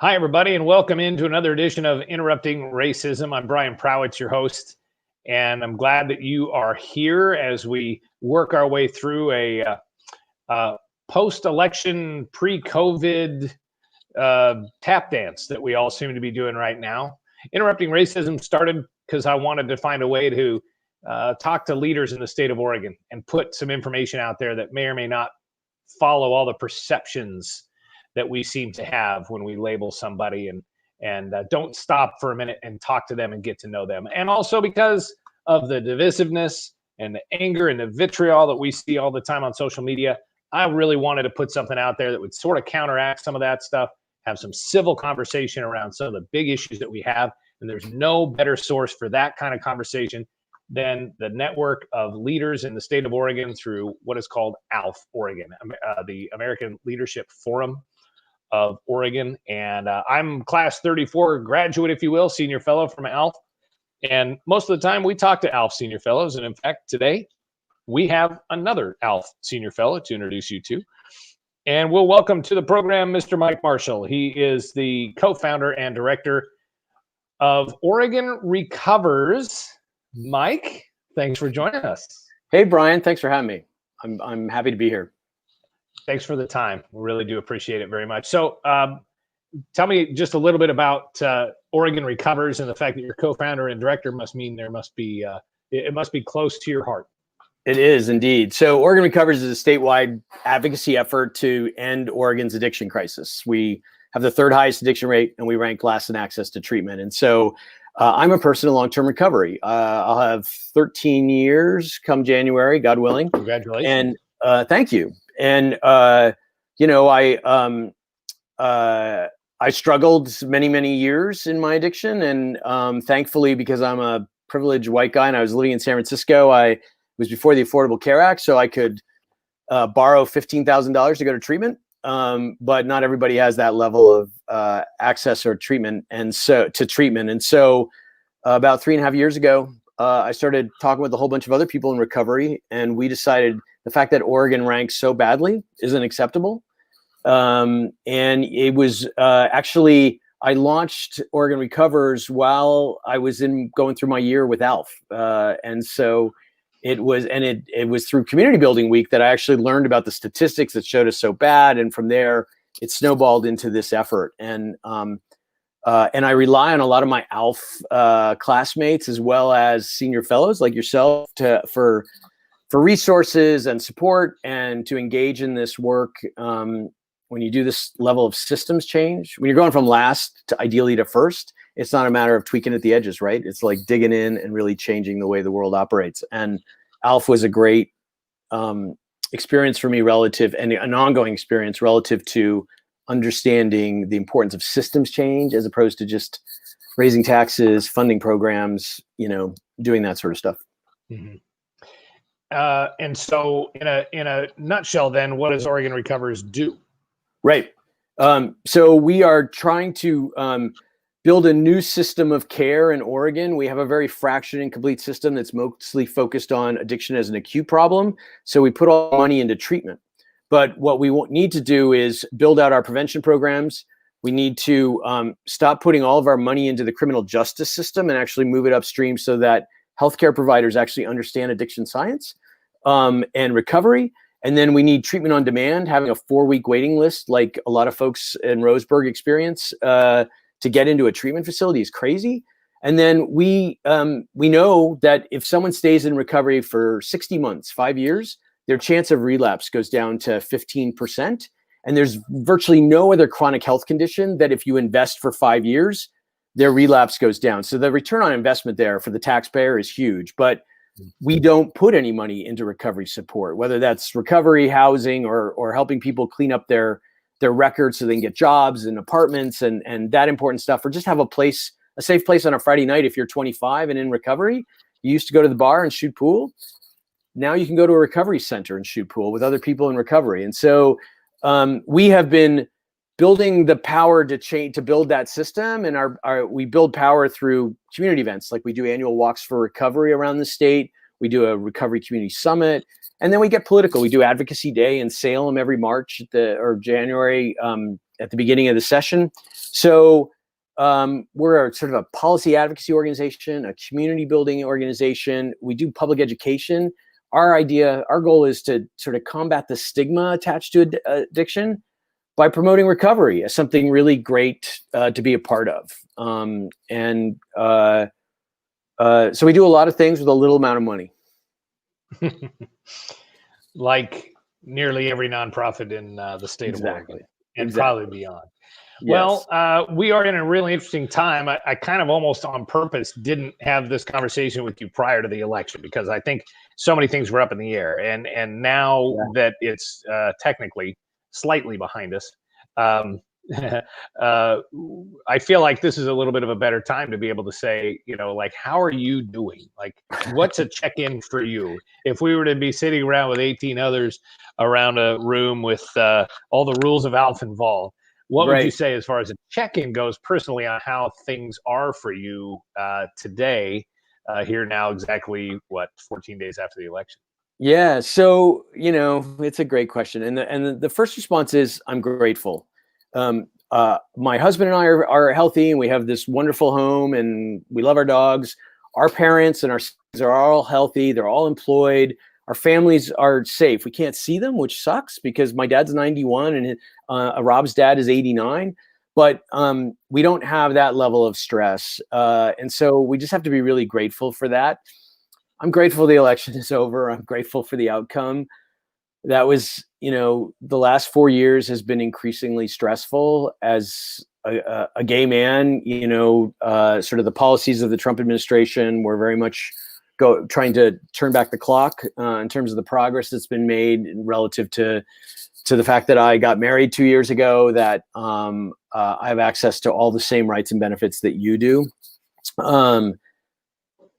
Hi, everybody, and welcome into another edition of Interrupting Racism. I'm Brian Prowitz, your host, and I'm glad that you are here as we work our way through a post-election, pre-COVID tap dance that we all seem to be doing right now. Interrupting Racism started because I wanted to find a way to talk to leaders in the state of Oregon and put some information out there that may or may not follow all the perceptions that we seem to have when we label somebody, and don't stop for a minute and talk to them and get to know them. And also because of the divisiveness and the anger and the vitriol that we see all the time on social media, I really wanted to put something out there that would sort of counteract some of that stuff, have some civil conversation around some of the big issues that we have. And there's no better source for that kind of conversation than the network of leaders in the state of Oregon through what is called ALF Oregon, the American Leadership Forum of Oregon. And I'm class 34 graduate, if you will, senior fellow from ALF. And most of the time we talk to ALF senior fellows. And in fact, today we have another ALF senior fellow to introduce you to. And we'll welcome to the program Mr. Mike Marshall. He is the co-founder and director of Oregon Recovers. Mike, thanks for joining us. Hey, Brian, thanks for having me. I'm happy to be here. Thanks for the time. We really do appreciate it very much. So tell me just a little bit about Oregon Recovers, and the fact that you're co-founder and director must mean it must be close to your heart. It is indeed. So Oregon Recovers is a statewide advocacy effort to end Oregon's addiction crisis. We have the third highest addiction rate, and we rank last in access to treatment. And so I'm a person in long-term recovery. I'll have 13 years come January, God willing. Congratulations. And thank you. And, I struggled many years in my addiction. And thankfully, because I'm a privileged white guy and I was living in San Francisco, it was before the Affordable Care Act, so I could borrow $15,000 to go to treatment. But not everybody has that level of access or treatment. And so about 3.5 years ago, I started talking with a whole bunch of other people in recovery, and we decided the fact that Oregon ranks so badly isn't acceptable. And it was actually, I launched Oregon Recovers while I was going through my year with ALF. And so it was through Community Building Week that I actually learned about the statistics that showed us so bad. And from there, it snowballed into this effort. And I rely on a lot of my ALF classmates as well as senior fellows like yourself for resources and support, and to engage in this work. When you do this level of systems change, when you're going from last to ideally to first, it's not a matter of tweaking at the edges, right? It's like digging in and really changing the way the world operates. And ALF was a great experience for me, and an ongoing experience relative to understanding the importance of systems change as opposed to just raising taxes, funding programs, doing that sort of stuff. Mm-hmm. And so in a nutshell, then, what does Oregon Recovers do? Right. So we are trying to build a new system of care in Oregon. We have a very fractured, incomplete system that's mostly focused on addiction as an acute problem. So we put all the money into treatment. But what we need to do is build out our prevention programs. We need to stop putting all of our money into the criminal justice system and actually move it upstream so that healthcare providers actually understand addiction science and recovery. And then we need treatment on demand, having a 4-week waiting list, like a lot of folks in Roseburg experience, to get into a treatment facility is crazy. And then we know that if someone stays in recovery for 60 months, 5 years, their chance of relapse goes down to 15%. And there's virtually no other chronic health condition that if you invest for 5 years, their relapse goes down. So the return on investment there for the taxpayer is huge. But we don't put any money into recovery support, whether that's recovery, housing, or helping people clean up their records so they can get jobs and apartments and that important stuff, or just have a safe place on a Friday night. If you're 25 and in recovery, you used to go to the bar and shoot pool. Now you can go to a recovery center and shoot pool with other people in recovery. And so we have been building the power to build that system, and we build power through community events. Like we do annual walks for recovery around the state. We do a recovery community summit, and then we get political. We do Advocacy Day in Salem every March or January, at the beginning of the session. So we're a sort of a policy advocacy organization, a community building organization. We do public education. Our goal is to sort of combat the stigma attached to addiction by promoting recovery as something really great to be a part of. So we do a lot of things with a little amount of money. Like nearly every nonprofit in the state of Oregon, and probably beyond. Yes. Well, we are in a really interesting time. I kind of almost on purpose didn't have this conversation with you prior to the election because I think so many things were up in the air. And now that it's technically slightly behind us, I feel like this is a little bit of a better time to be able to say, like, how are you doing? Like, what's a check-in for you? If we were to be sitting around with 18 others around a room with all the rules of ALF involved, what would you say as far as a check-in goes personally on how things are for you today, here now, exactly 14 days after the election? Yeah. So, it's a great question. And the first response is I'm grateful. My husband and I are healthy and we have this wonderful home and we love our dogs. Our parents and our sons are all healthy. They're all employed. Our families are safe. We can't see them, which sucks because my dad's 91 and Rob's dad is 89. But we don't have that level of stress. And so we just have to be really grateful for that. I'm grateful the election is over. I'm grateful for the outcome. That was, the last 4 years has been increasingly stressful as a gay man. Sort of the policies of the Trump administration were very much trying to turn back the clock in terms of the progress that's been made relative to the fact that I got married 2 years ago, that I have access to all the same rights and benefits that you do.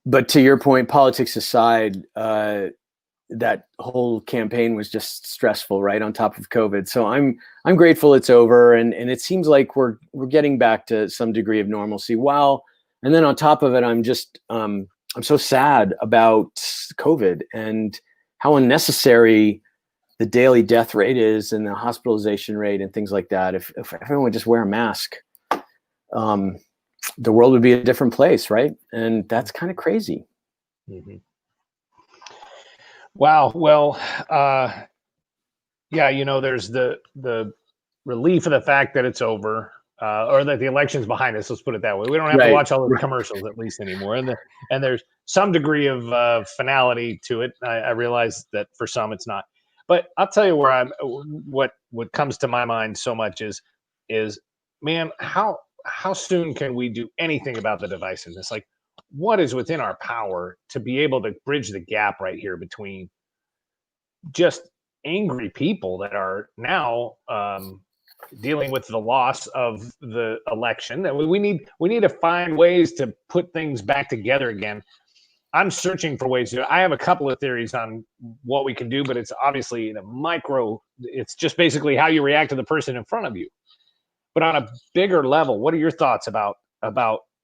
But to your point, politics aside, that whole campaign was just stressful, right on top of COVID. So I'm grateful it's over, and it seems like we're getting back to some degree of normalcy. And then on top of it, I'm so sad about COVID and how unnecessary the daily death rate is and the hospitalization rate and things like that. If everyone would just wear a mask, the world would be a different place, right? And that's kind of crazy. Mm-hmm. Wow. Well, there's the relief of the fact that it's over, or that the election's behind us. Let's put it that way. We don't have to watch all the commercials at least anymore, and there's some degree of finality to it. I realize that for some it's not, but I'll tell you what comes to my mind so much is man, how soon can we do anything about the divisiveness? Like, what is within our power to be able to bridge the gap right here between just angry people that are now dealing with the loss of the election? That we need to find ways to put things back together again. I'm searching for ways to. I have a couple of theories on what we can do, but it's obviously in a micro. It's just basically how you react to the person in front of you. But on a bigger level, what are your thoughts about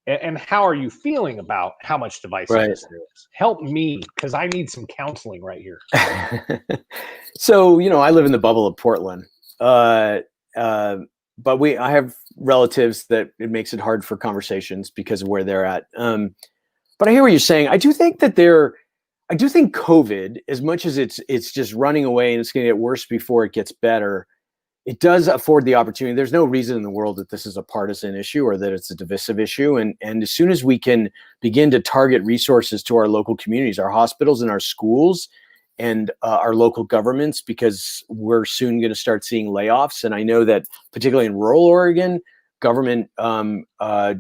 and how are you feeling about how much divisiveness there is? Help me, because I need some counseling right here. So, I live in the bubble of Portland, but I have relatives that it makes it hard for conversations because of where they're at. But I hear what you're saying. I do think COVID, as much as it's just running away and it's going to get worse before it gets better, it does afford the opportunity. There's no reason in the world that this is a partisan issue or that it's a divisive issue. And as soon as we can begin to target resources to our local communities, our hospitals and our schools and our local governments, because we're soon going to start seeing layoffs. And I know that particularly in rural Oregon, government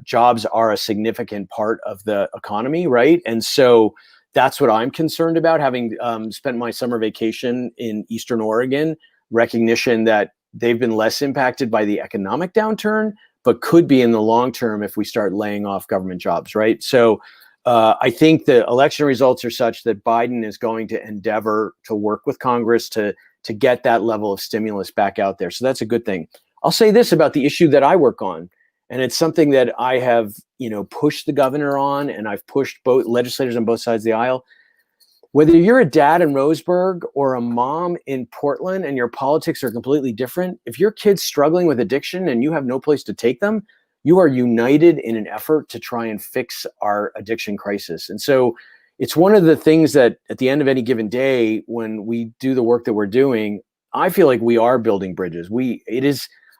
jobs are a significant part of the economy, right? And so that's what I'm concerned about, having spent my summer vacation in Eastern Oregon, recognition that they've been less impacted by the economic downturn, but could be in the long term if we start laying off government jobs, right? So I think the election results are such that Biden is going to endeavor to work with Congress to get that level of stimulus back out there. So that's a good thing. I'll say this about the issue that I work on, and it's something that I have, pushed the governor on, and I've pushed both legislators on both sides of the aisle. whether you're a dad in Roseburg or a mom in Portland and your politics are completely different, if your kid's struggling with addiction and you have no place to take them, you are united in an effort to try and fix our addiction crisis. And so it's one of the things that at the end of any given day, when we do the work that we're doing, I feel like we are building bridges.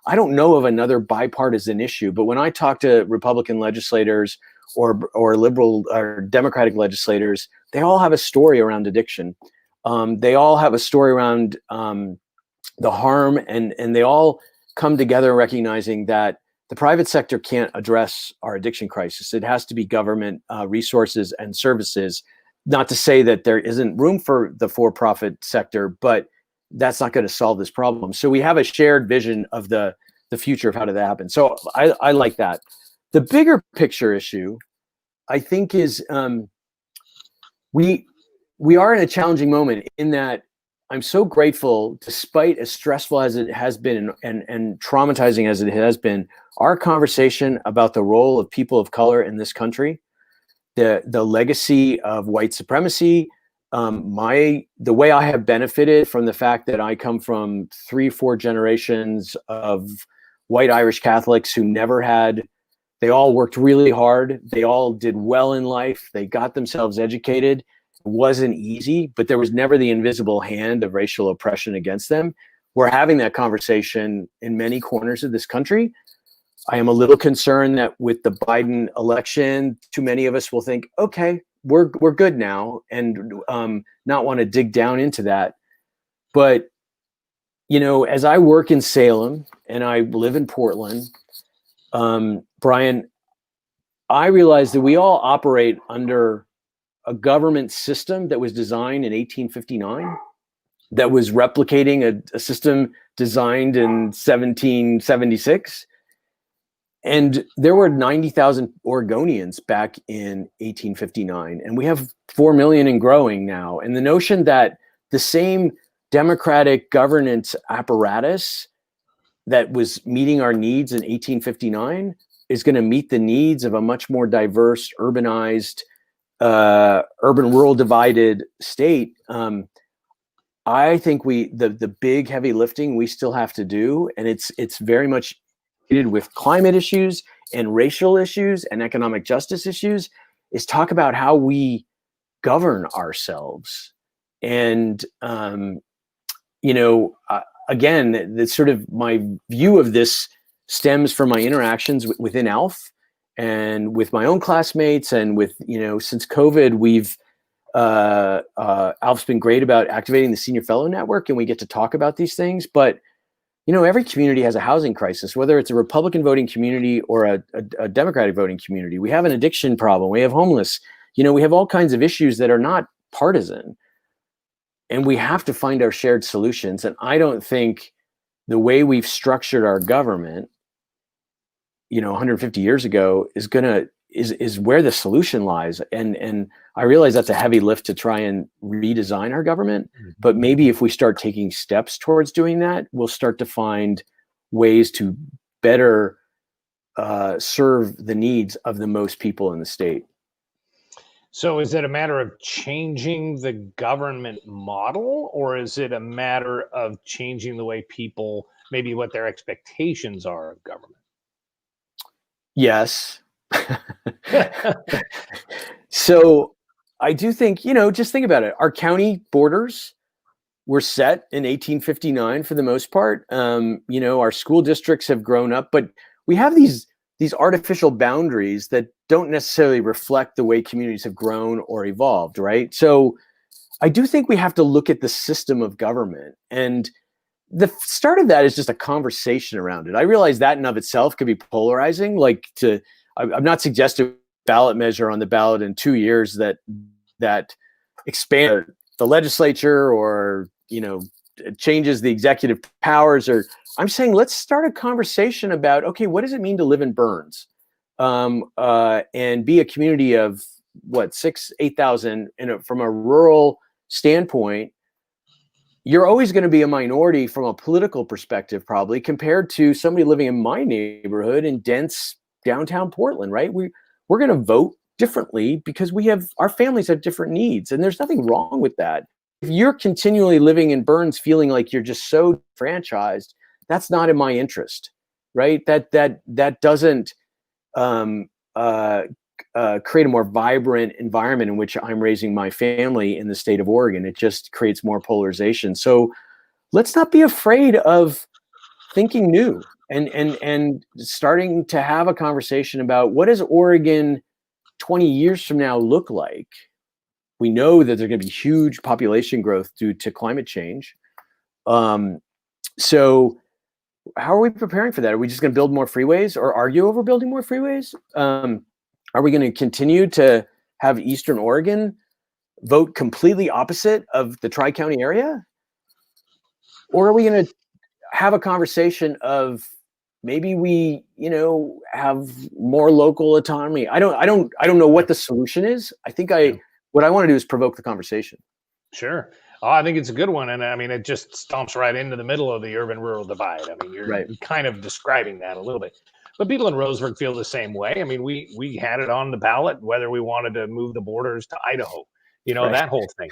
I don't know of another bipartisan issue, but when I talk to Republican legislators or liberal or Democratic legislators, they all have a story around addiction. They all have a story around the harm, and they all come together recognizing that the private sector can't address our addiction crisis. It has to be government resources and services. Not to say that there isn't room for the for-profit sector, but that's not going to solve this problem. So we have a shared vision of the future of how that happen. So I like that. The bigger picture issue, I think, is we are in a challenging moment in that I'm so grateful, despite as stressful as it has been and traumatizing as it has been, our conversation about the role of people of color in this country, the legacy of white supremacy, the way I have benefited from the fact that I come from 3-4 generations of white Irish Catholics who they all worked really hard. They all did well in life. They got themselves educated. It wasn't easy, but there was never the invisible hand of racial oppression against them. We're having that conversation in many corners of this country. I am a little concerned that with the Biden election, too many of us will think, okay, we're good now, and not want to dig down into that. But, as I work in Salem and I live in Portland, Brian, I realize that we all operate under a government system that was designed in 1859, that was replicating a system designed in 1776. And there were 90,000 Oregonians back in 1859, and we have 4 million and growing now. And the notion that the same democratic governance apparatus that was meeting our needs in 1859 is going to meet the needs of a much more diverse, urbanized, urban-rural divided state. I think the big heavy lifting we still have to do, and it's very much with climate issues and racial issues and economic justice issues, is talk about how we govern ourselves. And again, that's sort of my view of this stems from my interactions within ALF and with my own classmates, and with since COVID, ALF's been great about activating the Senior Fellow Network, and we get to talk about these things. But every community has a housing crisis, whether it's a Republican voting community or a Democratic voting community. We have an addiction problem. We have homeless. We have all kinds of issues that are not partisan. And we have to find our shared solutions. And I don't think the way we've structured our government, 150 years ago is where the solution lies. And I realize that's a heavy lift to try and redesign our government, but maybe if we start taking steps towards doing that, we'll start to find ways to better serve the needs of the most people in the state. So is it a matter of changing the government model, or is it a matter of changing the way people, maybe what their expectations are of government? Yes. So I do think, just think about it. Our county borders were set in 1859 for the most part. Our school districts have grown up, but we have these artificial boundaries that don't necessarily reflect the way communities have grown or evolved, right? So I do think we have to look at the system of government, and the start of that is just a conversation around it. I realize that in of itself could be polarizing. I'm not suggesting ballot measure on the ballot in 2 years that expand the legislature or changes the executive powers. Or I'm saying let's start a conversation about, okay, what does it mean to live in Burns and be a community of 8,000 from a rural standpoint. You're always going to be a minority from a political perspective, probably, compared to somebody living in my neighborhood in dense downtown Portland, right? We're going to vote differently because our families have different needs, and there's nothing wrong with that. If you're continually living in Burns feeling like you're just so franchised, that's not in my interest, right? That doesn't create a more vibrant environment in which I'm raising my family in the state of Oregon. It just creates more polarization. So let's not be afraid of thinking new and starting to have a conversation about what does Oregon 20 years from now look like. We know that there's going to be huge population growth due to climate change. So how are we preparing for that? Are we just going to build more freeways or argue over building more freeways? Are we going to continue to have Eastern Oregon vote completely opposite of the Tri-County area? Or are we going to have a conversation of maybe we, have more local autonomy? I don't know what the solution is. I think what I want to do is provoke the conversation. Sure. Oh, I think it's a good one. And I mean, it just stomps right into the middle of the urban-rural divide. I mean, you're kind of describing that a little bit. But people in Roseburg feel the same way. I mean, we had it on the ballot whether we wanted to move the borders to Idaho, that whole thing.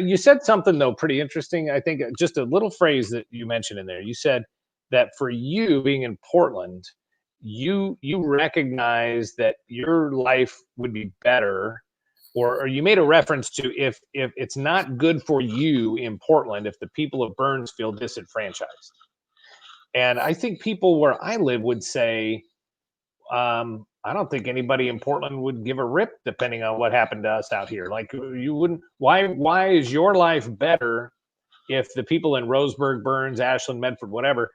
You said something, though, pretty interesting. I think just a little phrase that you mentioned in there. You said that for you being in Portland, you recognize that your life would be better, or you made a reference to if it's not good for you in Portland if the people of Burns feel disenfranchised. And I think people where I live would say, I don't think anybody in Portland would give a rip depending on what happened to us out here. Like you wouldn't. Why is your life better if the people in Roseburg, Burns, Ashland, Medford, whatever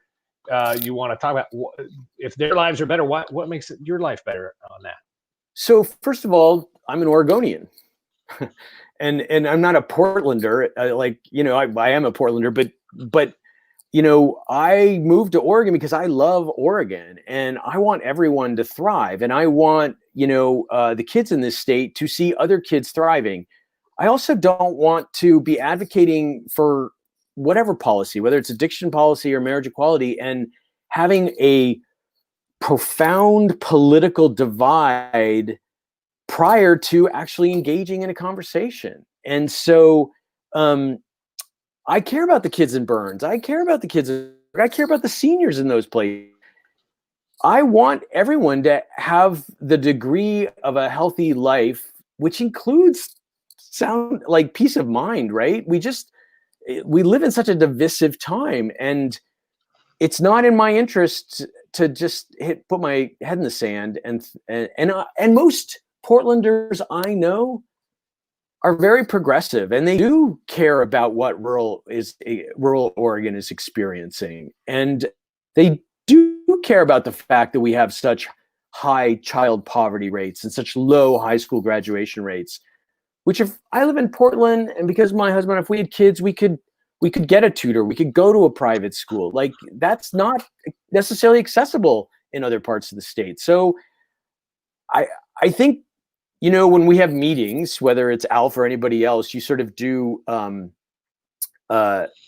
you want to talk about, if their lives are better, what makes your life better on that? So first of all, I'm an Oregonian. and I'm not a Portlander. I am a Portlander, but I moved to Oregon because I love Oregon and I want everyone to thrive. And I want, the kids in this state to see other kids thriving. I also don't want to be advocating for whatever policy, whether it's addiction policy or marriage equality, and having a profound political divide prior to actually engaging in a conversation. And so, I care about the kids in Burns. I care about the seniors in those places. I want everyone to have the degree of a healthy life, which includes sound like peace of mind, right? We live in such a divisive time, and it's not in my interest to just put my head in the sand. And most Portlanders I know are very progressive, and they do care about what rural Oregon is experiencing. And they do care about the fact that we have such high child poverty rates and such low high school graduation rates, which if I live in Portland and because my husband, if we had kids, we could get a tutor, we could go to a private school. Like that's not necessarily accessible in other parts of the state. So I think, when we have meetings, whether it's Alf or anybody else, you sort of do,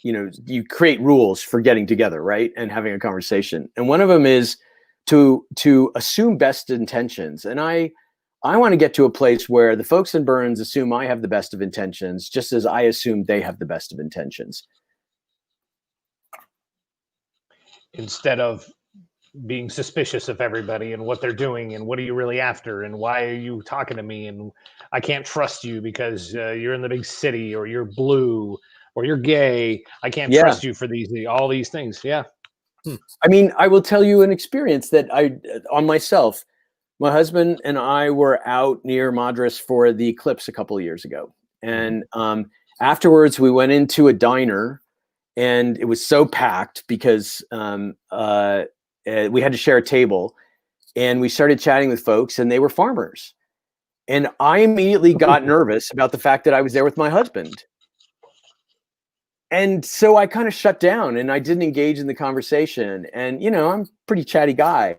you create rules for getting together, right? And having a conversation. And one of them is to assume best intentions. And I want to get to a place where the folks in Burns assume I have the best of intentions, just as I assume they have the best of intentions. Instead of being suspicious of everybody and what they're doing and what are you really after and why are you talking to me and I can't trust you because you're in the big city or you're blue or you're gay. I can't trust you for all these things. Yeah. I mean, I will tell you an experience that on myself. My husband and I were out near Madras for the eclipse a couple of years ago. And afterwards we went into a diner and it was so packed because we had to share a table, and we started chatting with folks and they were farmers. And I immediately got nervous about the fact that I was there with my husband. And so I kind of shut down and I didn't engage in the conversation. And, I'm a pretty chatty guy.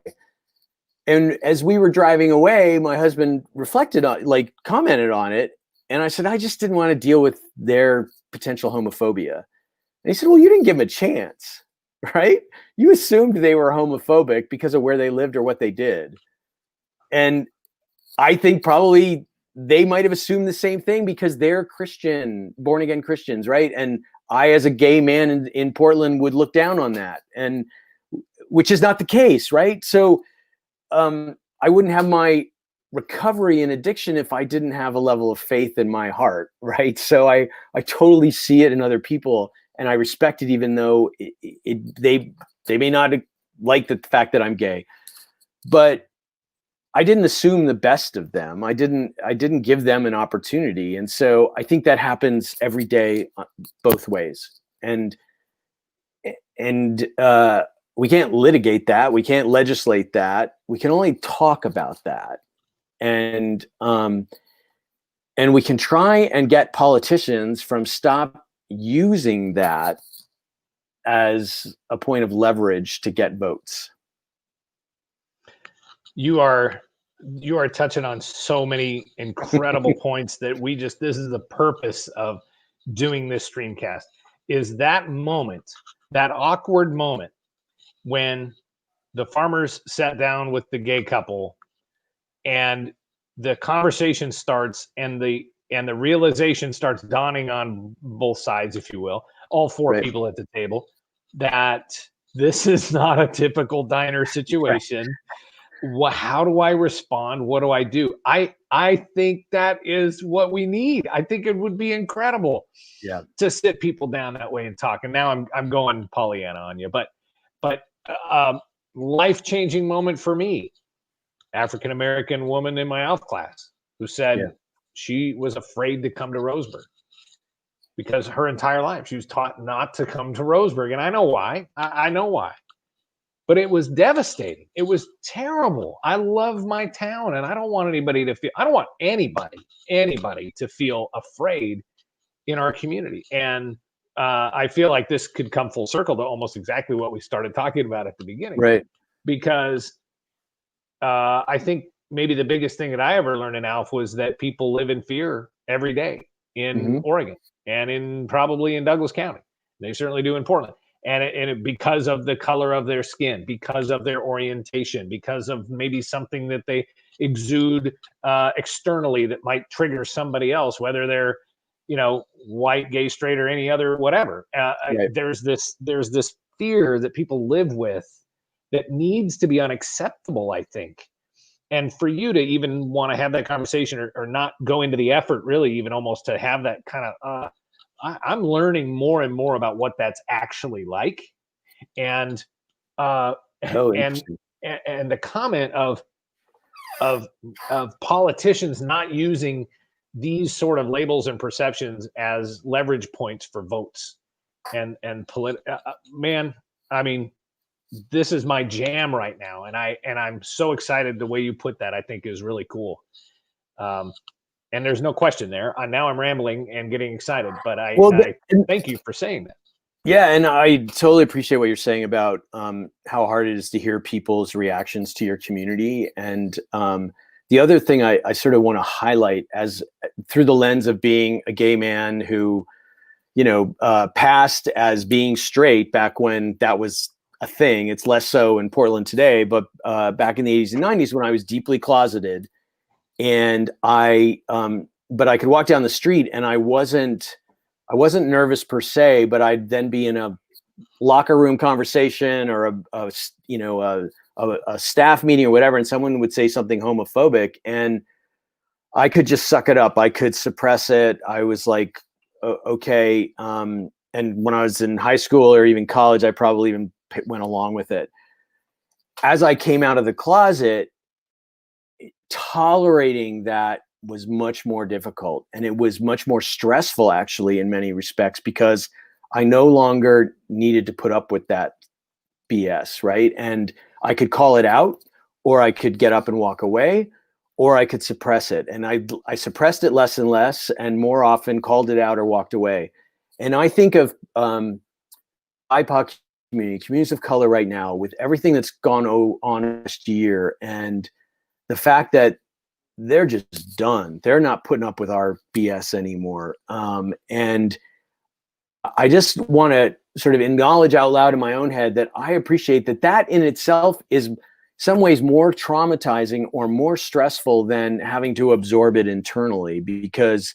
And as we were driving away, my husband commented on it. And I said, I just didn't want to deal with their potential homophobia. And he said, well, you didn't give them a chance, right? You assumed they were homophobic because of where they lived or what they did. And I think probably they might have assumed the same thing because they're Christian, born again Christians, right? And I, as a gay man in Portland, would look down on that, and which is not the case, right? So I wouldn't have my recovery in addiction if I didn't have a level of faith in my heart, right? So I totally see it in other people, and I respect it, even though they may not like the fact that I'm gay, but I didn't assume the best of them. I didn't give them an opportunity. And so I think that happens every day, both ways. And we can't litigate that. We can't legislate that. We can only talk about that. And we can try and get politicians from stop using that as a point of leverage to get votes. You are touching on so many incredible points that this is the purpose of doing this streamcast, is that moment, that awkward moment when the farmers sat down with the gay couple and the conversation starts and the realization starts dawning on both sides, if you will, all four Right. people at the table, that this is not a typical diner situation. Right. How do I respond? What do I do? I think that is what we need. I think it would be incredible, to sit people down that way and talk. And now I'm going Pollyanna on you, but life-changing moment for me. African-American woman in my ALF class who said she was afraid to come to Roseburg because her entire life she was taught not to come to Roseburg. And I know why. I know why. But it was devastating. It was terrible. I love my town, and I don't want anybody to feel afraid in our community. And I feel like this could come full circle to almost exactly what we started talking about at the beginning. Right. Because I think maybe the biggest thing that I ever learned in ALF was that people live in fear every day in Oregon and probably in Douglas County. They certainly do in Portland. And because of the color of their skin, because of their orientation, because of maybe something that they exude externally that might trigger somebody else, whether they're, white, gay, straight, or any other whatever. Right. There's this fear that people live with that needs to be unacceptable, I think. And for you to even want to have that conversation or not go into the effort, really, even almost to have that kind of, I'm learning more and more about what that's actually like. And and the comment of politicians not using these sort of labels and perceptions as leverage points for votes and man, I mean, this is my jam right now, and I'm so excited. The way you put that, I think, is really cool. And there's no question there. Now I'm rambling and getting excited, but I thank you for saying that. Yeah, and I totally appreciate what you're saying about how hard it is to hear people's reactions to your community. And the other thing I sort of want to highlight, as through the lens of being a gay man who, passed as being straight back when that was a thing. It's less so in Portland today, but back in the 80s and 90s when I was deeply closeted, and but I could walk down the street and I wasn't nervous per se, but I'd then be in a locker room conversation or a staff meeting or whatever, and someone would say something homophobic, and I could just suck it up. I could suppress it. I was like, okay. And when I was in high school or even college, I probably even went along with it. As I came out of the closet, tolerating that was much more difficult, and it was much more stressful, actually, in many respects, because I no longer needed to put up with that BS, right? And I could call it out, or I could get up and walk away, or I could suppress it. And I suppressed it less and less, and more often called it out or walked away. And I think of BIPOC communities of color right now, with everything that's gone on last year, and the fact that they're just done. They're not putting up with our BS anymore. And I just want to sort of acknowledge out loud in my own head that I appreciate that in itself is some ways more traumatizing or more stressful than having to absorb it internally, because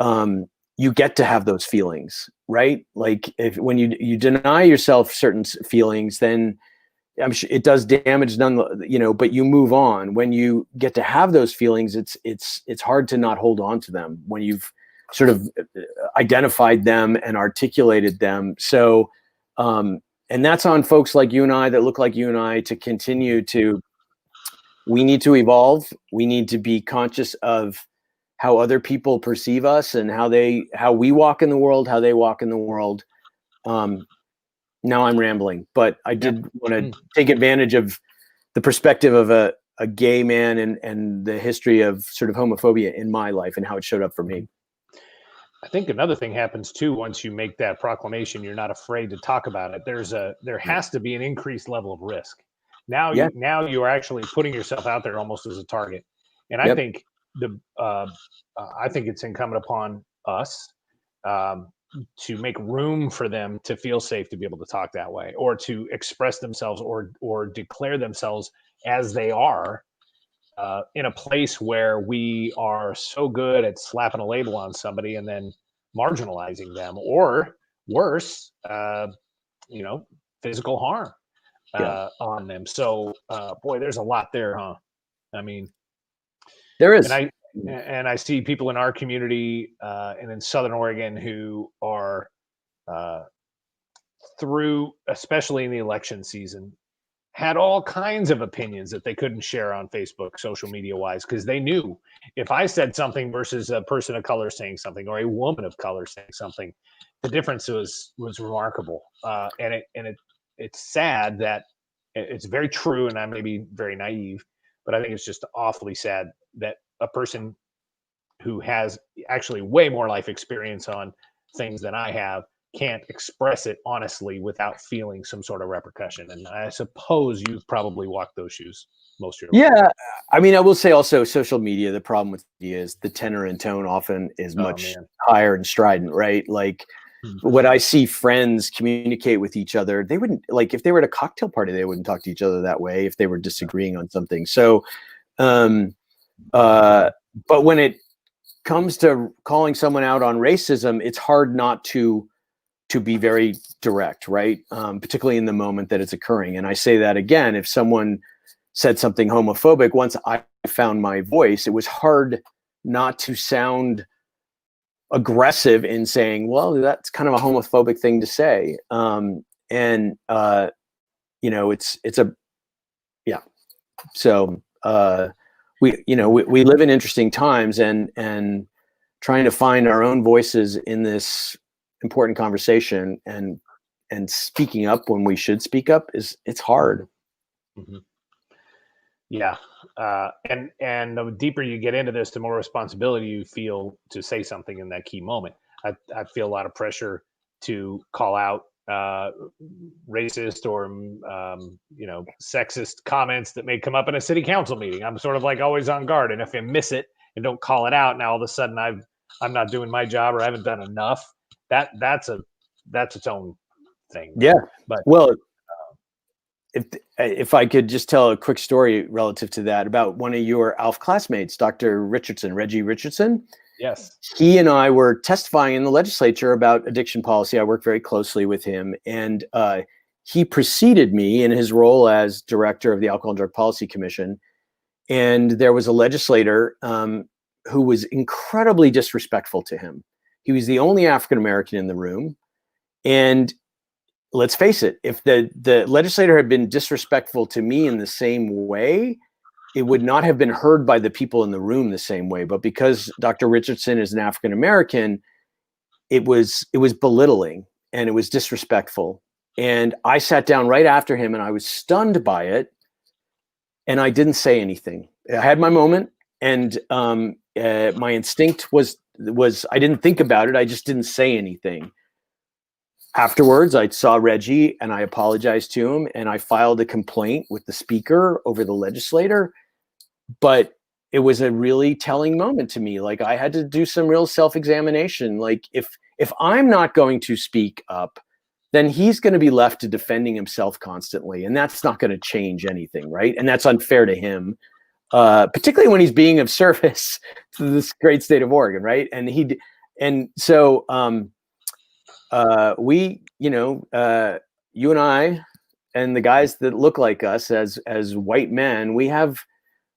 you get to have those feelings, right? Like when you deny yourself certain feelings, then I'm sure it does damage but you move on. When you get to have those feelings, it's hard to not hold on to them when you've sort of identified them and articulated them. So, and that's on folks like you and I that look like you and I to continue to, we need to evolve. We need to be conscious of how other people perceive us and how we walk in the world, how they walk in the world. Now I'm rambling, but I did want to take advantage of the perspective of a gay man and the history of sort of homophobia in my life and how it showed up for me. I think another thing happens too, once you make that proclamation, you're not afraid to talk about it. There has to be an increased level of risk. Now you are actually putting yourself out there almost as a target. And I think I think it's incumbent upon us to make room for them to feel safe to be able to talk that way, or to express themselves, or declare themselves as they are, in a place where we are so good at slapping a label on somebody and then marginalizing them, or worse, physical harm on them. So, boy, there's a lot there, huh? I mean, there is. And I see people in our community and in Southern Oregon who are through, especially in the election season, had all kinds of opinions that they couldn't share on Facebook, social media wise, because they knew if I said something versus a person of color saying something, or a woman of color saying something, the difference was remarkable. And it's sad that it's very true, and I may be very naive, but I think it's just awfully sad that a person who has actually way more life experience on things than I have can't express it honestly without feeling some sort of repercussion. And I suppose you've probably walked those shoes most of your life. I mean, I will say also social media, the problem with media is the tenor and tone often is much higher and strident, right? Like what I see friends communicate with each other, they wouldn't, like if they were at a cocktail party, they wouldn't talk to each other that way if they were disagreeing on something. So, but when it comes to calling someone out on racism, it's hard not to be very direct, right? Particularly in the moment that it's occurring. And I say that again, if someone said something homophobic, once I found my voice, it was hard not to sound aggressive in saying, well, that's kind of a homophobic thing to say. So we live in interesting times, and trying to find our own voices in this important conversation and speaking up when we should speak up it's hard. Yeah. And the deeper you get into this, the more responsibility you feel to say something in that key moment. I feel a lot of pressure to call out racist or sexist comments that may come up in a city council meeting. I'm sort of like always on guard, and if I miss it and don't call it out, now all of a sudden I'm not doing my job, or I haven't done enough. That's its own thing. Yeah. But well, if I could just tell a quick story relative to that about one of your ALF classmates, Dr. Richardson, Reggie Richardson. Yes. He and I were testifying in the legislature about addiction policy. I work very closely with him, and he preceded me in his role as director of the Alcohol and Drug Policy Commission. And there was a legislator who was incredibly disrespectful to him. He was the only African-American in the room. And let's face it, if the legislator had been disrespectful to me in the same way, it would not have been heard by the people in the room the same way. But because Dr. Richardson is an African-American, it was belittling and it was disrespectful. And I sat down right after him and I was stunned by it. And I didn't say anything. I had my moment, and my instinct was I didn't think about it. I just didn't say anything. Afterwards, I saw Reggie and I apologized to him, and I filed a complaint with the speaker over the legislator. But it was a really telling moment to me. Like, I had to do some real self-examination. Like, if I'm not going to speak up, then he's going to be left to defending himself constantly. And that's not going to change anything, right? And that's unfair to him, particularly when he's being of service to this great state of Oregon, right? And so we, you and I and the guys that look like us as white men, we have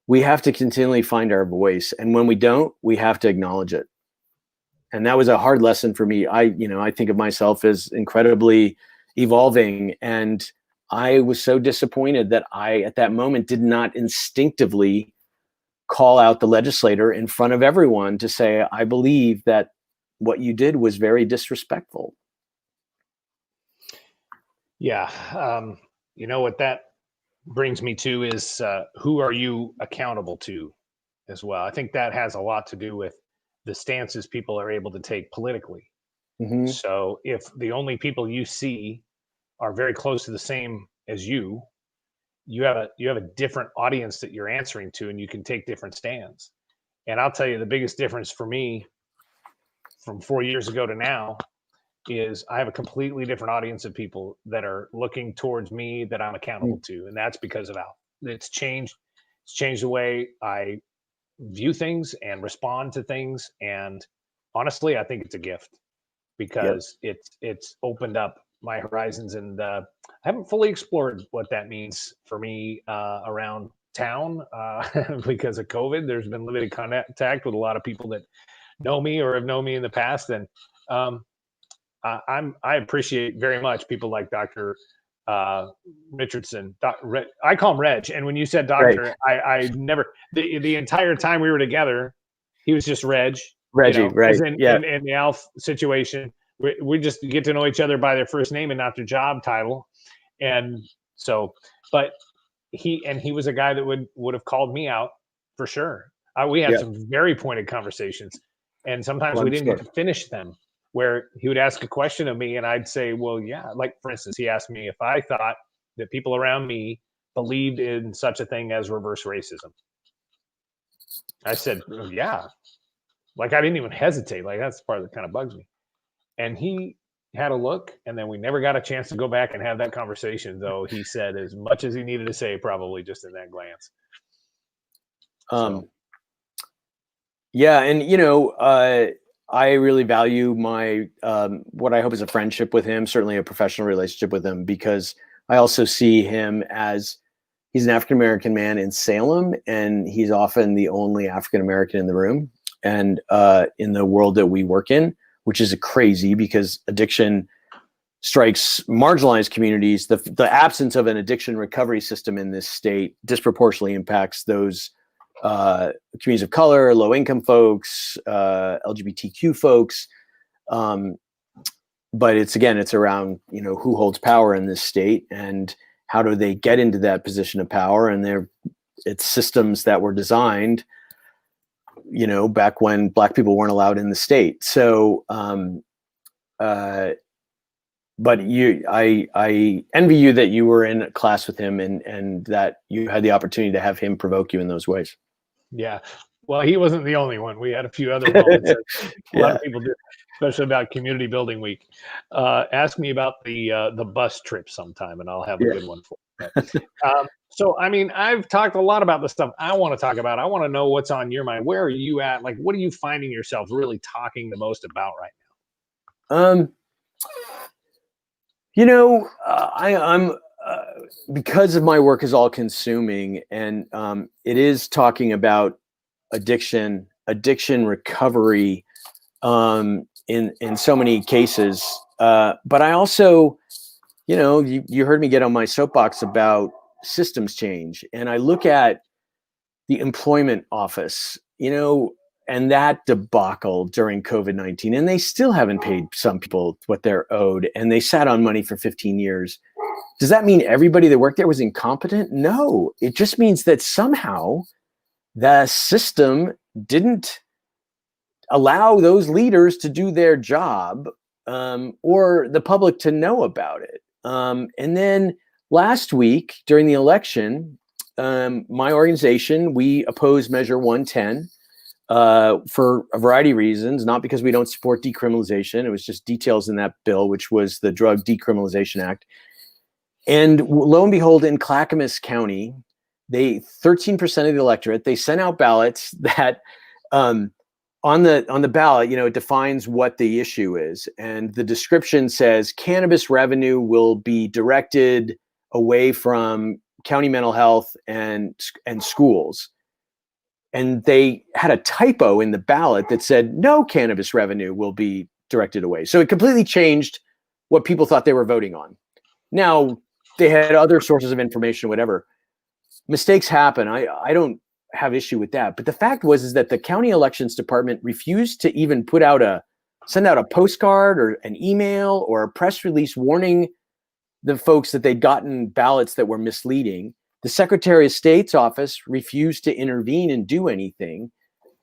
to continually find our voice. And when we don't, we have to acknowledge it. And that was a hard lesson for me. I think of myself as incredibly evolving. And I was so disappointed that I, at that moment, did not instinctively call out the legislator in front of everyone to say, I believe that what you did was very disrespectful. Yeah. What that brings me to is who are you accountable to as well? I think that has a lot to do with the stances people are able to take politically. Mm-hmm. So if the only people you see are very close to the same as you have a different audience that you're answering to, and you can take different stands. And I'll tell you, the biggest difference for me from 4 years ago to now is I have a completely different audience of people that are looking towards me that I'm accountable to. And that's because of Al. It's changed the way I view things and respond to things. And honestly, I think it's a gift because it's opened up my horizons, and I haven't fully explored what that means for me around town because of COVID. There's been limited contact with a lot of people that know me or have known me in the past. And I appreciate very much people like Dr. Richardson. I call him Reg. And when you said doctor, right. I never, the entire time we were together, he was just Reggie, right? In the Alf situation, we just get to know each other by their first name and not their job title. And so, but he was a guy that would have called me out for sure. We had some very pointed conversations, and sometimes we didn't get to finish them, where he would ask a question of me and I'd say, well, yeah, like for instance, he asked me if I thought that people around me believed in such a thing as reverse racism. I said, yeah. Like, I didn't even hesitate. Like, that's the part that kind of bugs me. And he had a look, and then we never got a chance to go back and have that conversation, though he said as much as he needed to say, probably just in that glance. Yeah. And, I really value my, what I hope is a friendship with him, certainly a professional relationship with him, because I also see him as he's an African-American man in Salem, and he's often the only African-American in the room and in the world that we work in, which is crazy because addiction strikes marginalized communities. The absence of an addiction recovery system in this state disproportionately impacts those communities of color, low-income folks, LGBTQ folks. But it's around, who holds power in this state and how do they get into that position of power. And it's systems that were designed, back when Black people weren't allowed in the state. So, but I envy you that you were in class with him and that you had the opportunity to have him provoke you in those ways. Yeah. Well, he wasn't the only one. We had a few other moments that a lot of people do, especially about community building week. Ask me about the bus trip sometime and I'll have a good one for you. So, I mean, I've talked a lot about the stuff I want to talk about. I want to know what's on your mind. Where are you at? Like, what are you finding yourself really talking the most about right now? I'm because of my work is all consuming, and it is talking about addiction recovery in so many cases. But I also, you heard me get on my soapbox about systems change, and I look at the employment office, and that debacle during COVID-19, and they still haven't paid some people what they're owed, and they sat on money for 15 years. Does that mean everybody that worked there was incompetent? No, it just means that somehow the system didn't allow those leaders to do their job, or the public to know about it. And then last week during the election, my organization, we opposed Measure 110, for a variety of reasons, not because we don't support decriminalization. It was just details in that bill, which was the Drug Decriminalization Act. And lo and behold, in Clackamas County, 13% of the electorate, they sent out ballots that on the ballot, it defines what the issue is. And the description says cannabis revenue will be directed away from county mental health and schools. And they had a typo in the ballot that said no cannabis revenue will be directed away. So it completely changed what people thought they were voting on. Now, they had other sources of information, whatever. Mistakes happen. I don't have issue with that. But the fact is that the county elections department refused to even send out a postcard or an email or a press release warning the folks that they'd gotten ballots that were misleading. The Secretary of State's office refused to intervene and do anything.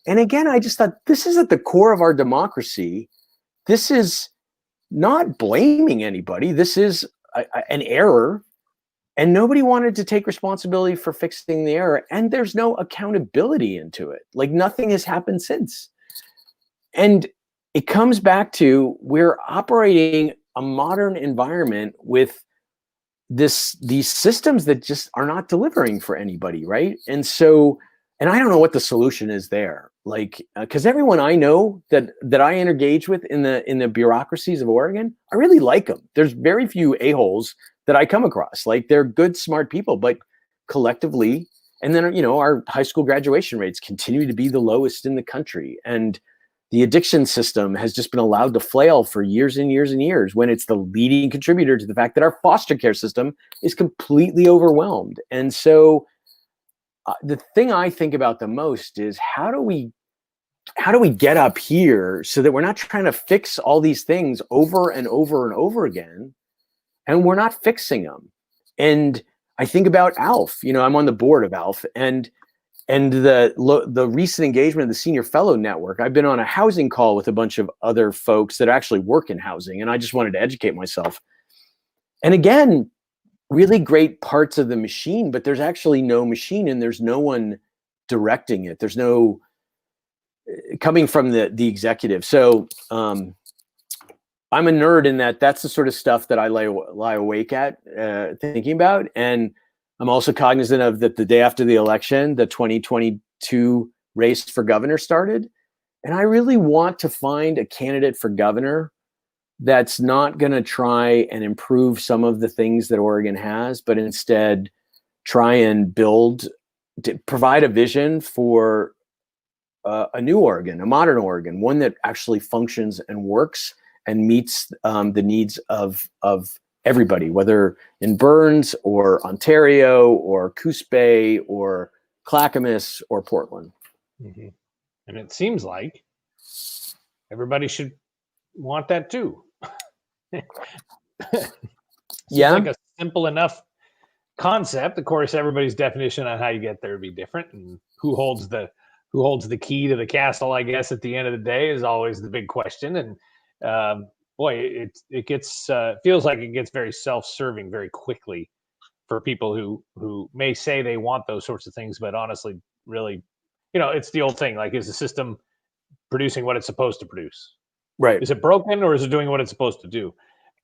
And again, I just thought, this is at the core of our democracy. This is not blaming anybody. This is an error. And nobody wanted to take responsibility for fixing the error. And there's no accountability into it. Like, nothing has happened since. And it comes back to, we're operating a modern environment with these systems that just are not delivering for anybody, right? And I don't know what the solution is there. Like, because everyone I know that I engage with in the bureaucracies of Oregon, I really like them. There's very few a-holes that I come across. Like, they're good, smart people, but collectively, and then, our high school graduation rates continue to be the lowest in the country. And the addiction system has just been allowed to flail for years and years and years, when it's the leading contributor to the fact that our foster care system is completely overwhelmed. And so the thing I think about the most is, how do we get up here so that we're not trying to fix all these things over and over and over again, and we're not fixing them? And I think about ALF. I'm on the board of ALF, and the recent engagement of the Senior Fellow Network. I've been on a housing call with a bunch of other folks that actually work in housing, and I just wanted to educate myself. And again, really great parts of the machine, but there's actually no machine, and there's no one directing it. There's no coming from the executive. So I'm a nerd in that's the sort of stuff that I lie awake at thinking about. And I'm also cognizant of that the day after the election, the 2022 race for governor started. And I really want to find a candidate for governor that's not going to try and improve some of the things that Oregon has, but instead try and provide a vision for a new Oregon, a modern Oregon, one that actually functions and works and meets the needs of everybody, whether in Burns or Ontario or Coos Bay or Clackamas or Portland. Mm-hmm. And it seems like everybody should want that too. Yeah, like a simple enough concept. Of course, everybody's definition on how you get there would be different, and who holds the key to the castle, I guess, at the end of the day, is always the big question. And boy, it gets feels like it gets very self-serving very quickly for people who may say they want those sorts of things, but honestly, really, it's the old thing. Like, is the system producing what it's supposed to produce? right. Is it broken, or is it doing what it's supposed to do?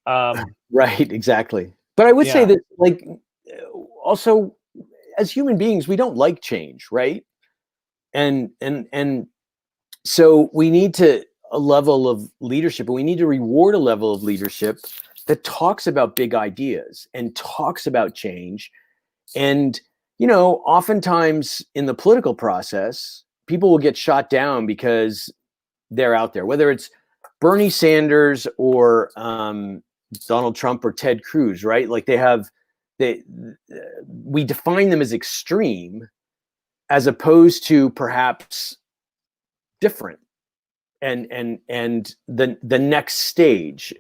Right, exactly. But I would say that, like, also, as human beings, we don't like change, right? And so we need a level of leadership, and we need to reward a level of leadership that talks about big ideas and talks about change. And, oftentimes in the political process, people will get shot down because they're out there, whether it's Bernie Sanders or Donald Trump or Ted Cruz, right? Like, we define them as extreme, as opposed to perhaps different and the next stage.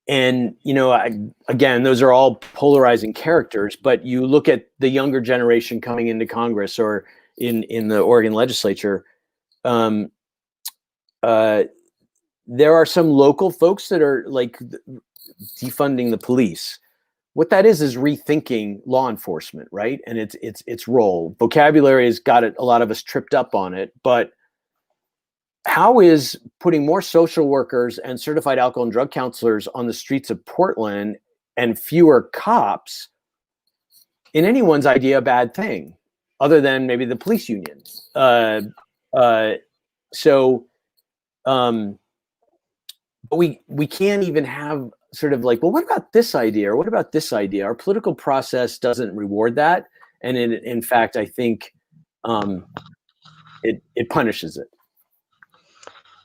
Again, those are all polarizing characters, but you look at the younger generation coming into Congress or in the Oregon legislature, there are some local folks that are like defunding the police, what that is rethinking law enforcement, right? And its role. Vocabulary has got a lot of us tripped up on it, but how is putting more social workers and certified alcohol and drug counselors on the streets of Portland and fewer cops in anyone's idea a bad thing, other than maybe the police union? But we can't even have sort of like, well, what about this idea? Or what about this idea? Our political process doesn't reward that. And in fact, I think it punishes it.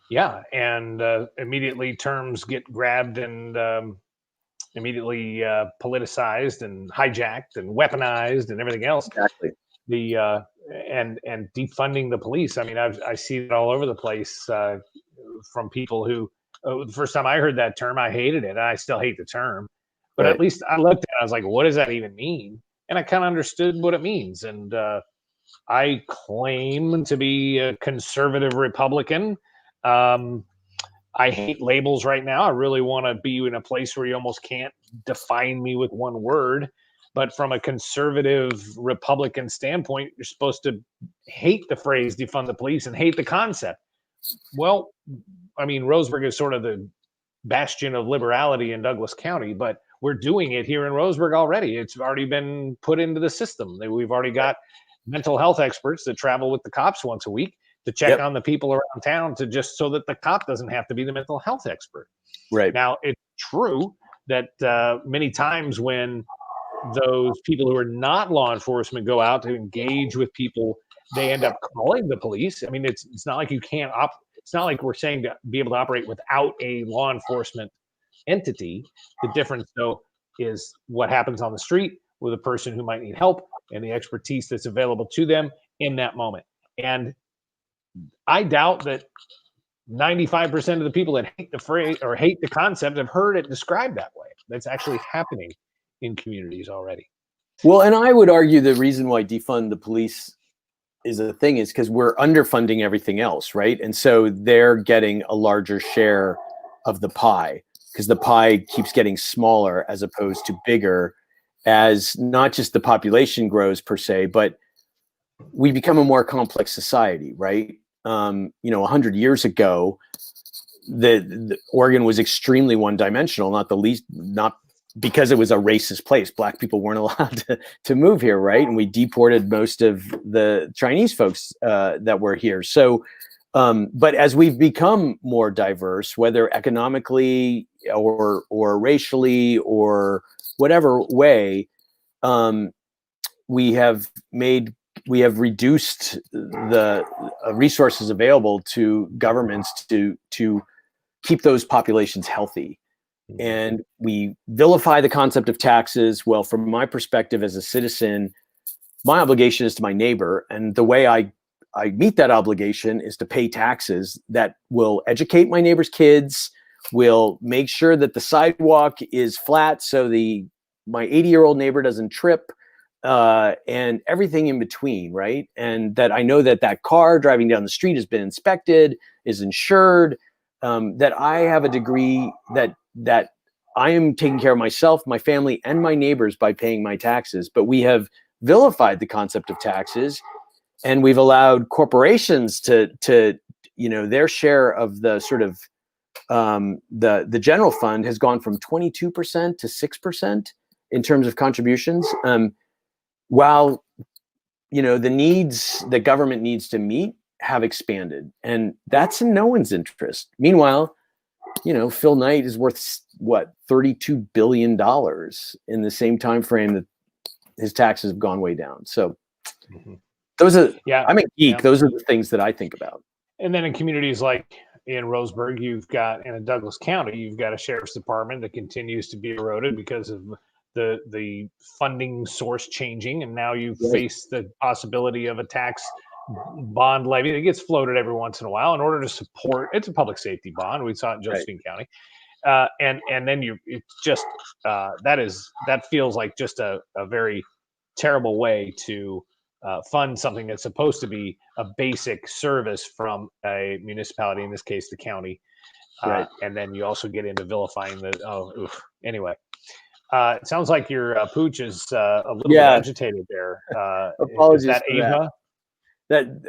Yeah, and immediately terms get grabbed and immediately politicized and hijacked and weaponized and everything else. Exactly. And defunding the police. I mean, I see it all over the place from people who the first time I heard that term, I hated it. I still hate the term, but Right. at least I looked at it. I was like, what does that even mean? And I kind of understood what it means. And I claim to be a conservative Republican. I hate labels right now. I really want to be in a place where you almost can't define me with one word. But from a conservative Republican standpoint, you're supposed to hate the phrase defund the police and hate the concept. Well, I mean, Roseburg is sort of the bastion of liberality in Douglas County, but we're doing it here in Roseburg already. It's already been put into the system. We've already got mental health experts that travel with the cops once a week to check on the people around town, to just so that the cop doesn't have to be the mental health expert. Right. Now, it's true that many times when those people who are not law enforcement go out to engage with people, they end up calling the police. I mean, it's not like you can't it's not like we're saying to be able to operate without a law enforcement entity. The difference, though, is what happens on the street with a person who might need help and the expertise that's available to them in that moment. And I doubt that 95% of the people that hate the phrase or hate the concept have heard it described that way. That's actually happening in communities already. Well, and I would argue the reason why defund the police is a thing is because we're underfunding everything else, right? And so they're getting a larger share of the pie because the pie keeps getting smaller as opposed to bigger, as not just the population grows per se, but we become a more complex society, right? 100 years ago, the Oregon was extremely one-dimensional, not because it was a racist place. Black people weren't allowed to move here, right? And we deported most of the Chinese folks that were here. So, but as we've become more diverse, whether economically or racially or whatever way, we have reduced the resources available to governments to keep those populations healthy. And we vilify the concept of taxes. Well, from my perspective as a citizen, my obligation is to my neighbor. And the way I meet that obligation is to pay taxes that will educate my neighbor's kids, will make sure that the sidewalk is flat so my 80-year-old neighbor doesn't trip, and everything in between, right? And that I know that car driving down the street has been inspected, is insured, that I have a degree that I am taking care of myself, my family, and my neighbors by paying my taxes. But we have vilified the concept of taxes, and we've allowed corporations to their share of the sort of the general fund has gone from 22% to 6% in terms of contributions. While the needs that government needs to meet have expanded, and that's in no one's interest. Meanwhile, Phil Knight is worth what, $32 billion in the same time frame that his taxes have gone way down. So those are, I'm a geek. Those are the things that I think about. And then in communities like in Roseburg, and in Douglas County, you've got a sheriff's department that continues to be eroded because of the funding source changing, and now you face the possibility of a tax bond levy that gets floated every once in a while in order to support. It's a public safety bond. We saw it in Josephine County, and then it's just that feels like just a very terrible way to fund something that's supposed to be a basic service from a municipality, in this case the county, and then you also get into vilifying anyway. It sounds like your pooch is a little bit agitated there. Is Apologies that for Ava?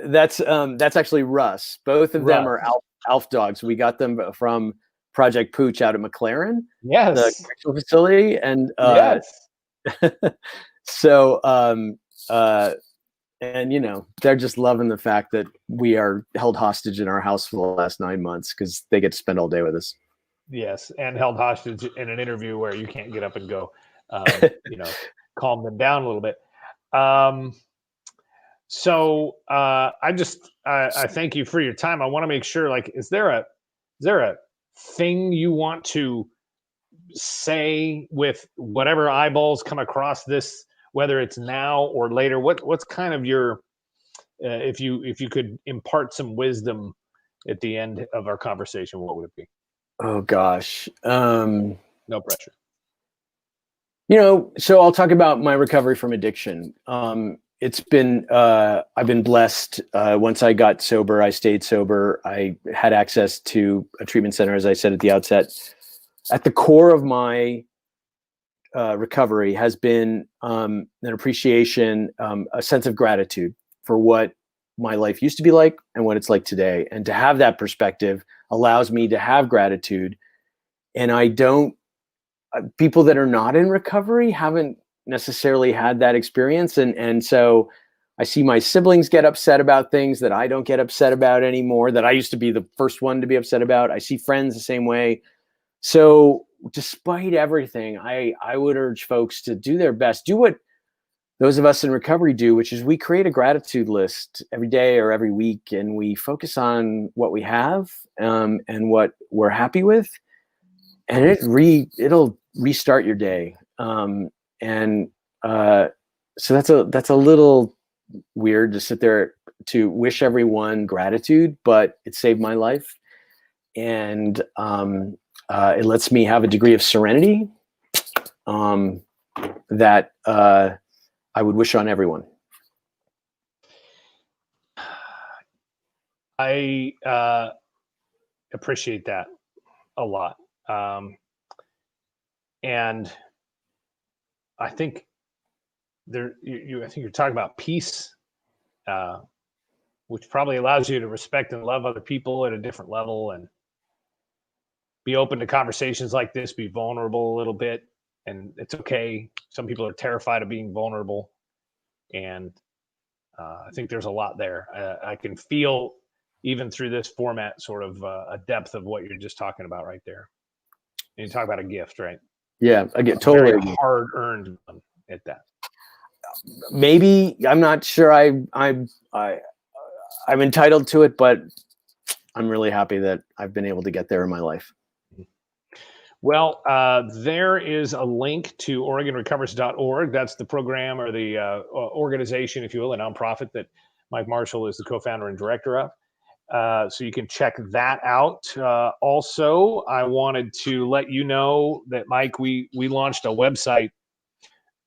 That's actually Russ. Both of them are Alf dogs. We got them from Project Pooch out at McLaren, the correctional facility, and so and you know, they're just loving the fact that we are held hostage in our house for the last 9 months because they get to spend all day with us. Yes, and held hostage in an interview where you can't get up and go. You know, calm them down a little bit. So I thank you for your time. I want to make sure, like, is there a thing you want to say with whatever eyeballs come across this, whether it's now or later? What's kind of your if you could impart some wisdom at the end of our conversation, what would it be? Oh gosh. No pressure. You know, so I'll talk about my recovery from addiction. It's been I've been blessed. Once I got sober, I stayed sober. I had access to a treatment center, as I said at the outset. At the core of my recovery has been an appreciation, a sense of gratitude for what my life used to be like and what it's like today. And to have that perspective allows me to have gratitude. And I don't, people that are not in recovery haven't necessarily had that experience. And so I see my siblings get upset about things that I don't get upset about anymore, that I used to be the first one to be upset about. I see friends the same way. So despite everything, I would urge folks to do their best, do what those of us in recovery do, which is we create a gratitude list every day or every week, and we focus on what we have and what we're happy with, and it'll restart your day. So that's a little weird to sit there to wish everyone gratitude, but it saved my life, and it lets me have a degree of serenity that I would wish on everyone. I appreciate that a lot. And I think I think you're talking about peace, which probably allows you to respect and love other people at a different level and be open to conversations like this, be vulnerable a little bit. And it's okay. Some people are terrified of being vulnerable. And I think there's a lot there. I can feel, even through this format, sort of a depth of what you're just talking about right there. And you talk about a gift, right? Yeah, I get totally very hard-earned one at that. Maybe, I'm not sure I'm entitled to it, but I'm really happy that I've been able to get there in my life. Well, there is a link to OregonRecovers.org. That's the program or the organization, if you will, a nonprofit that Mike Marshall is the co-founder and director of. So you can check that out. Also, I wanted to let you know that, Mike, we launched a website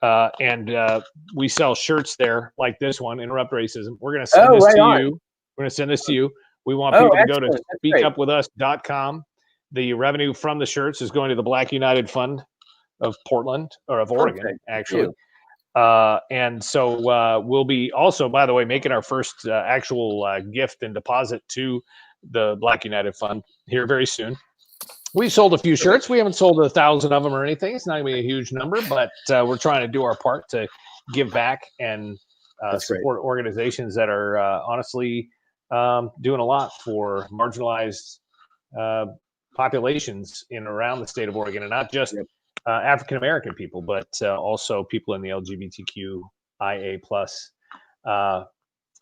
and we sell shirts there like this one, Interrupt Racism. We're going to send this to you. We're going to send this to you. We want people to go to speakupwithus.com. The revenue from the shirts is going to the Black United Fund of Portland, or of Oregon, actually. And so we'll be also, by the way, making our first actual gift and deposit to the Black United Fund here very soon. We sold a few shirts. We haven't sold 1,000 of them or anything. It's not going to be a huge number, but we're trying to do our part to give back and support organizations that are honestly doing a lot for marginalized populations in around the state of Oregon, and not just African-American people, but also people in the LGBTQIA plus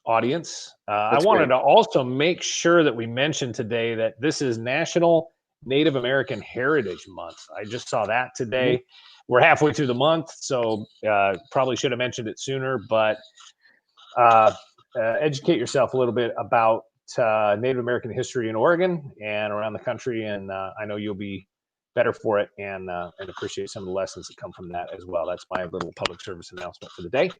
audience. I wanted to also make sure that we mentioned today that this is National Native American Heritage Month. I just saw that today. We're halfway through the month, so probably should have mentioned it sooner, but educate yourself a little bit about Native American history in Oregon and around the country, and I know you'll be better for it and appreciate some of the lessons that come from that as well. That's my little public service announcement for the day.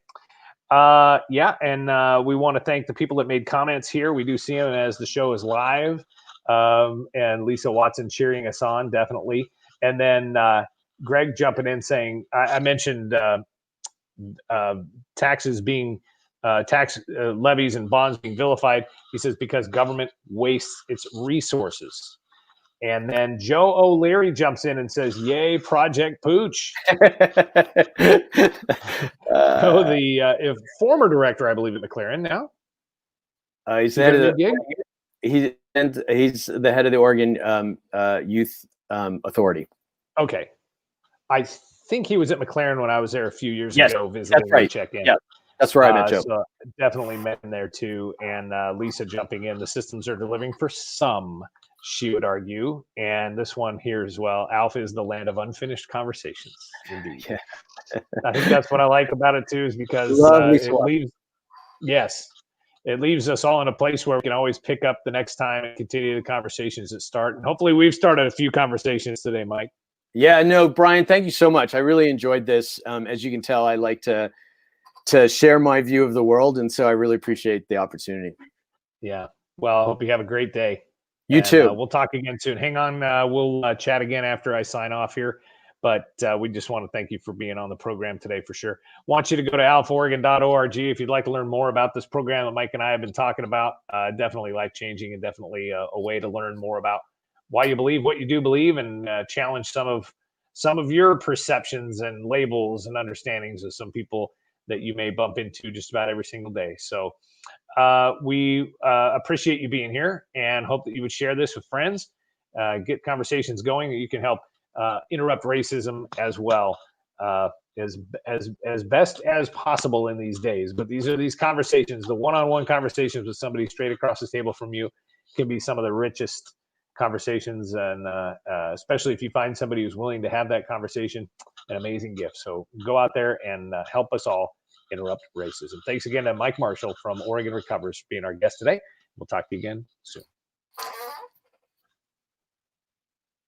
And we want to thank the people that made comments here. We do see them as the show is live, and Lisa Watson cheering us on, definitely. And then Greg jumping in saying, I mentioned taxes being tax levies and bonds being vilified. He says because government wastes its resources. And then Joe O'Leary jumps in and says, "Yay, Project Pooch." The former director, I believe, at McLaren now. He's the head of he's the head of the Oregon Youth Authority. Okay, I think he was at McLaren when I was there a few years ago visiting. That's right. To check in. Yeah, that's where I met Joe. So definitely met him there too. And Lisa jumping in. The systems are delivering for some, she would argue. And this one here as well. Alpha is the land of unfinished conversations. Indeed. Yeah. I think that's what I like about it too, is because it leaves us all in a place where we can always pick up the next time and continue the conversations that start. And hopefully we've started a few conversations today, Mike. Yeah, no, Brian, thank you so much. I really enjoyed this. As you can tell, I like to share my view of the world. And so I really appreciate the opportunity. Yeah. Well, I hope you have a great day. You too. We'll talk again soon. Hang on. We'll chat again after I sign off here. But we just want to thank you for being on the program today for sure. Want you to go to alphaoregon.org if you'd like to learn more about this program that Mike and I have been talking about. Definitely life-changing and definitely a way to learn more about why you believe what you do believe, and challenge some of your perceptions and labels and understandings of some people that you may bump into just about every single day. So we appreciate you being here and hope that you would share this with friends, get conversations going that you can help interrupt racism as well, as best as possible in these days. But these conversations, the one-on-one conversations with somebody straight across the table from you, can be some of the richest conversations, and especially if you find somebody who's willing to have that conversation, an amazing gift. So go out there and help us all interrupt racism. Thanks again to Mike Marshall from Oregon Recovers for being our guest today. We'll talk to you again soon.